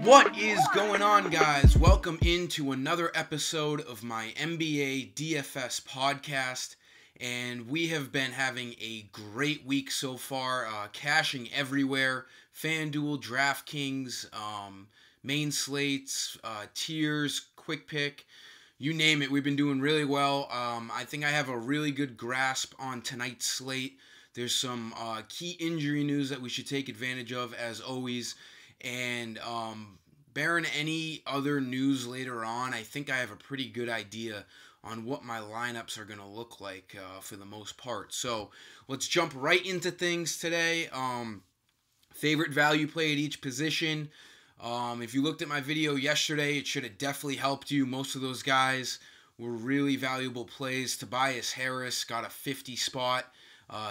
What is going on, guys? Welcome into another episode of my NBA DFS podcast, and we have been having a great week so far, cashing everywhere. FanDuel, DraftKings, main slates, tiers, quick pick, you name it. We've been doing really well. I think I have a really good grasp on tonight's slate. There's some key injury news that we should take advantage of, as always. And barring any other news later on, I think I have a pretty good idea on what my lineups are going to look like for the most part. So let's jump right into things today. Favorite value play at each position. If you looked at my video yesterday, it should have definitely helped you. Most of those guys were really valuable plays. Tobias Harris got a 50 spot.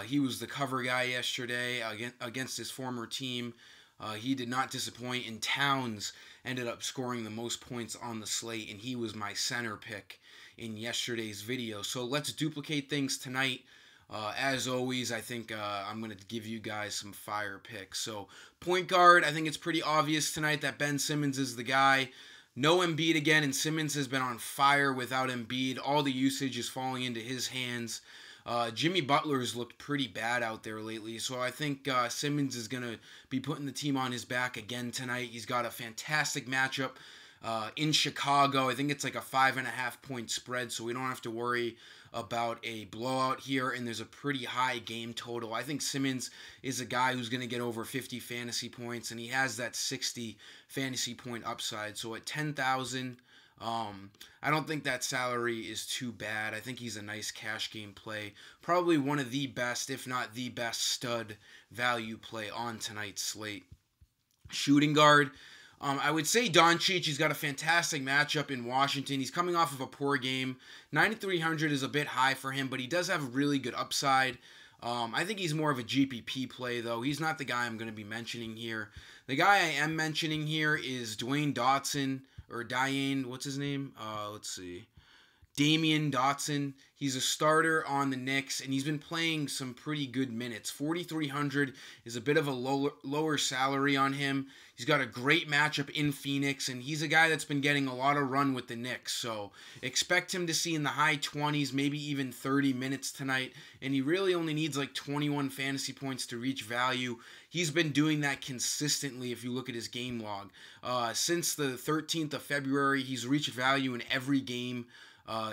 He was the cover guy yesterday against his former team. He did not disappoint, and Towns ended up scoring the most points on the slate, and he was my center pick in yesterday's video. So let's duplicate things tonight. As always, I think I'm going to give you guys some fire picks. So point guard, I think it's pretty obvious tonight that Ben Simmons is the guy. No Embiid again, and Simmons has been on fire without Embiid. All the usage is falling into his hands. Jimmy Butler's looked pretty bad out there lately, so I think Simmons is going to be putting the team on his back again tonight. He's got a fantastic matchup in Chicago. I think it's like a 5.5 point spread, so we don't have to worry about a blowout here, and there's a pretty high game total. I think Simmons is a guy who's going to get over 50 fantasy points, and he has that 60 fantasy point upside. So at 10,000, I don't think that salary is too bad. I think he's a nice cash game play. Probably one of the best, if not the best, stud value play on tonight's slate. Shooting guard, I would say Doncic. He's got a fantastic matchup in Washington. He's coming off of a poor game. 9,300 is a bit high for him, but he does have a really good upside. I think he's more of a GPP play, though. He's not the guy I'm going to be mentioning here. The guy I am mentioning here is Dwayne Dotson. Or Diane, what's his name? Let's see. Damian Dotson. He's a starter on the Knicks, and he's been playing some pretty good minutes. 4,300 is a bit of a lower salary on him. He's got a great matchup in Phoenix, and he's a guy that's been getting a lot of run with the Knicks. So expect him to see in the high 20s, maybe even 30 minutes tonight, and he really only needs like 21 fantasy points to reach value. He's been doing that consistently if you look at his game log. Since the 13th of February, he's reached value in every game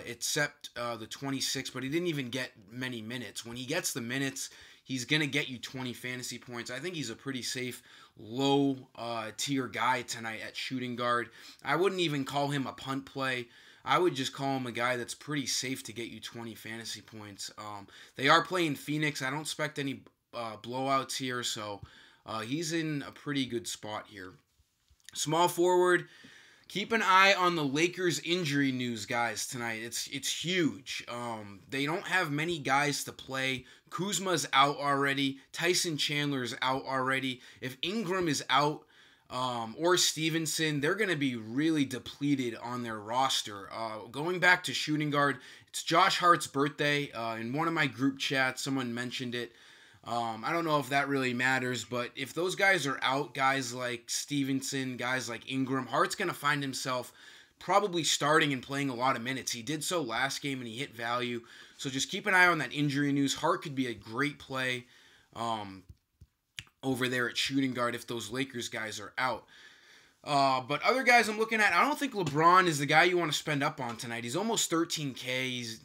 except the 26th, but he didn't even get many minutes. When he gets the minutes, he's going to get you 20 fantasy points. I think he's a pretty safe, low-tier guy tonight at shooting guard. I wouldn't even call him a punt play. I would just call him a guy that's pretty safe to get you 20 fantasy points. They are playing Phoenix. I don't expect any blowouts here, so he's in a pretty good spot here. Small forward, keep an eye on the Lakers injury news, guys, tonight. It's huge. They don't have many guys to play. Kuzma's out already. Tyson Chandler's out already. If Ingram is out, or Stevenson, they're going to be really depleted on their roster. Going back to shooting guard, it's Josh Hart's birthday. In one of my group chats, someone mentioned it. I don't know if that really matters, but if those guys are out, guys like Stevenson, guys like Ingram, Hart's going to find himself probably starting and playing a lot of minutes. He did so last game and he hit value. So just keep an eye on that injury news. Hart could be a great play over there at shooting guard if those Lakers guys are out. But other guys I'm looking at, I don't think LeBron is the guy you want to spend up on tonight. He's almost 13K.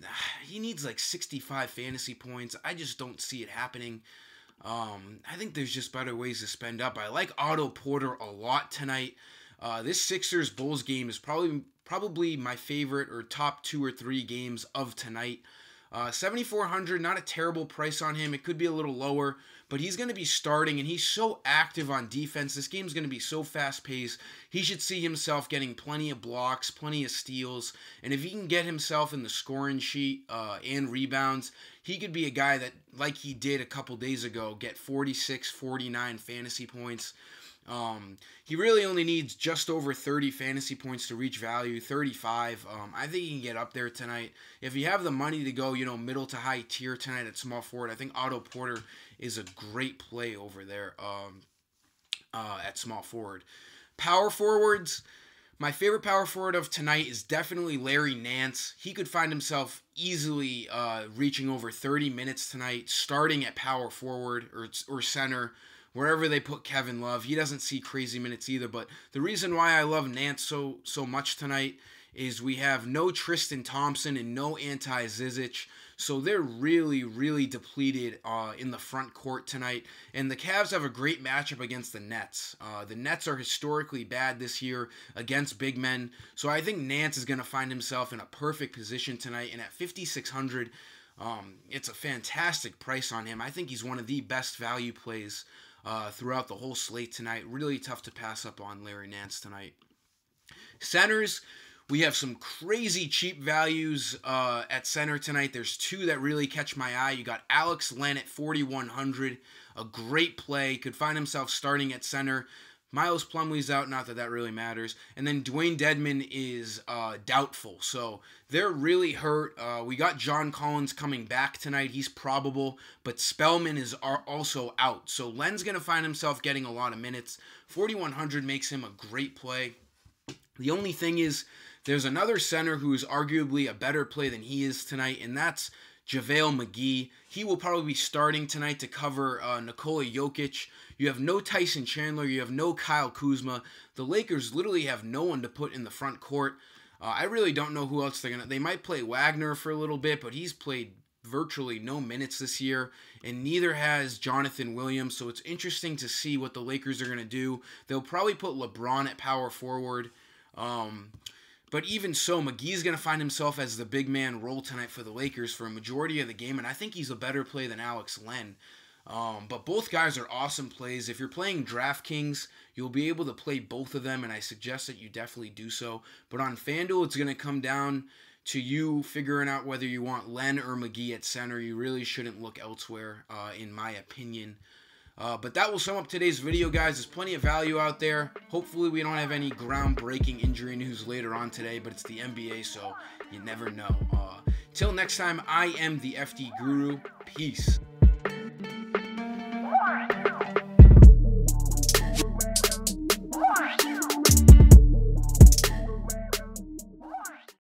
He needs like 65 fantasy points. I just don't see it happening. I think there's just better ways to spend up. I like Otto Porter a lot tonight. This Sixers-Bulls game is probably my favorite or top 2 or 3 games of tonight. 7,400, not a terrible price on him. It could be a little lower, but he's going to be starting, and he's so active on defense. This game's going to be so fast-paced. He should see himself getting plenty of blocks, plenty of steals, and if he can get himself in the scoring sheet and rebounds, he could be a guy that, like he did a couple days ago, get 46, 49 fantasy points. He really only needs just over 30 fantasy points to reach value, 35. I think he can get up there tonight. If you have the money to go, middle to high tier tonight at small forward, I think Otto Porter is a great play over there at small forward. Power forwards, my favorite power forward of tonight is definitely Larry Nance. He could find himself easily reaching over 30 minutes tonight, starting at power forward or center, wherever they put Kevin Love. He doesn't see crazy minutes either, but the reason why I love Nance so much tonight is we have no Tristan Thompson and no Ante Zizic, so they're really depleted in the front court tonight. And the Cavs have a great matchup against the Nets. The Nets are historically bad this year against big men, so I think Nance is going to find himself in a perfect position tonight. And at 5,600, it's a fantastic price on him. I think he's one of the best value plays throughout the whole slate tonight. Really tough to pass up on Larry Nance tonight. Centers, we have some crazy cheap values at center tonight. There's two that really catch my eye. You got Alex Len at 4,100, a great play. Could find himself starting at center. Miles Plumlee's out, not that that really matters. And then Dwayne Dedmon is doubtful, so they're really hurt. We got John Collins coming back tonight. He's probable, but Spellman is also out. So Len's going to find himself getting a lot of minutes. 4,100 makes him a great play. The only thing is, there's another center who is arguably a better play than he is tonight, and that's JaVale McGee. He will probably be starting tonight to cover Nikola Jokic. You have no Tyson Chandler. You have no Kyle Kuzma. The Lakers literally have no one to put in the front court. I really don't know who else they're going to... They might play Wagner for a little bit, but he's played virtually no minutes this year, and neither has Jonathan Williams, so it's interesting to see what the Lakers are going to do. They'll probably put LeBron at power forward. But even so, McGee's going to find himself as the big man role tonight for the Lakers for a majority of the game, and I think he's a better play than Alex Len. But both guys are awesome plays. If you're playing DraftKings, you'll be able to play both of them, and I suggest that you definitely do so. But on FanDuel, it's going to come down to you figuring out whether you want Len or McGee at center. You really shouldn't look elsewhere, in my opinion. But that will sum up today's video, guys. There's plenty of value out there. Hopefully we don't have any groundbreaking injury news later on today, but it's the NBA, so you never know. Till next time, I am the FD Guru. Peace.